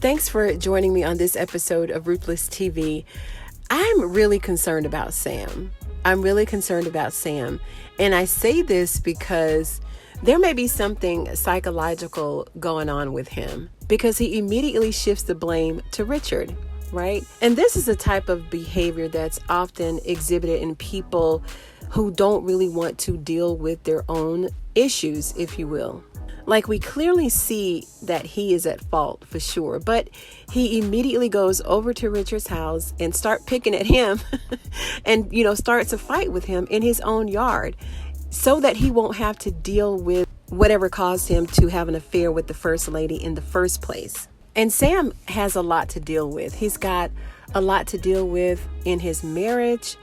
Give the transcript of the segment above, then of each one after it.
Thanks for joining me on this episode of Ruthless TV. I'm really concerned about Sam. And I say this because there may be something psychological going on with him, because he immediately shifts the blame to Richard, right? And this is a type of behavior that's often exhibited in people who don't really want to deal with their own issues, if you will. Like, we clearly see that he is at fault for sure, but he immediately goes over to Richard's house and start picking at him and, starts a fight with him in his own yard so that he won't have to deal with whatever caused him to have an affair with the first lady in the first place. And Sam has a lot to deal with. He's got a lot to deal with in his marriage,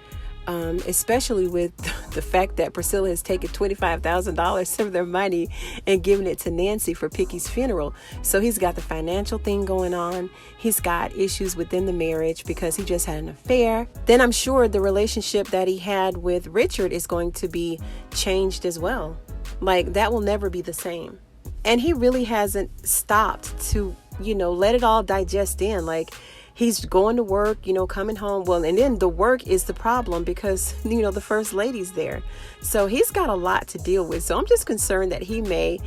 especially with the fact that Priscilla has taken $25,000 of their money and given it to Nancy for Picky's funeral. So he's got the financial thing going on. He's got issues within the marriage because he just had an affair. Then I'm sure the relationship that he had with Richard is going to be changed as well. Like, that will never be the same. And he really hasn't stopped to, let it all digest in. Like, he's going to work, coming home. Well, and then the work is the problem because, the first lady's there. So he's got a lot to deal with. So I'm just concerned that he may,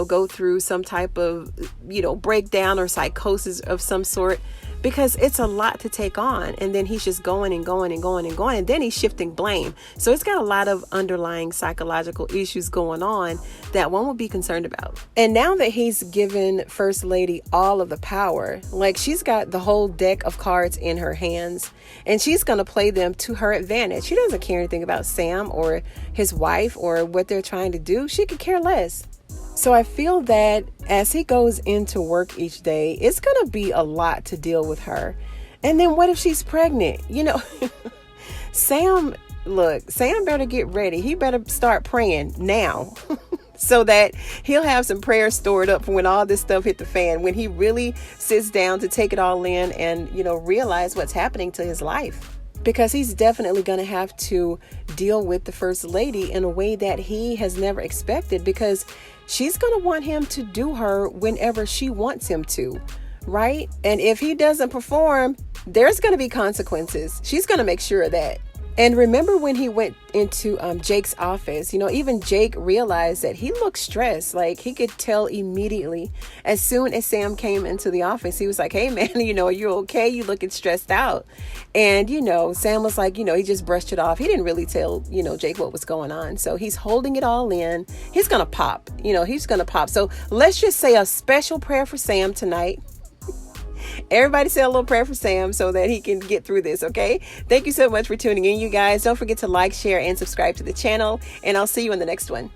go through some type of, breakdown or psychosis of some sort, because it's a lot to take on. And then he's just going and going and going and going. And then he's shifting blame. So it's got a lot of underlying psychological issues going on that one would be concerned about. And now that he's given First Lady all of the power, like, she's got the whole deck of cards in her hands and she's going to play them to her advantage. She doesn't care anything about Sam or his wife or what they're trying to do. She could care less. So I feel that as he goes into work each day, it's going to be a lot to deal with her. And then what if she's pregnant? Sam better get ready. He better start praying now so that he'll have some prayers stored up for when all this stuff hit the fan, when he really sits down to take it all in and, realize what's happening to his life. Because he's definitely going to have to deal with the First Lady in a way that he has never expected, because she's going to want him to do her whenever she wants him to, right? And if he doesn't perform, there's going to be consequences. She's going to make sure of that. And remember when he went into Jake's office, even Jake realized that he looked stressed. Like, he could tell immediately as soon as Sam came into the office. He was like, hey, man, are you okay? You looking stressed out. And, Sam was like, he just brushed it off. He didn't really tell, Jake what was going on. So he's holding it all in. He's going to pop. He's going to pop. So let's just say a special prayer for Sam tonight. Everybody say a little prayer for Sam so that he can get through this, okay? Thank you so much for tuning in, you guys. Don't forget to like, share, and subscribe to the channel, and I'll see you in the next one.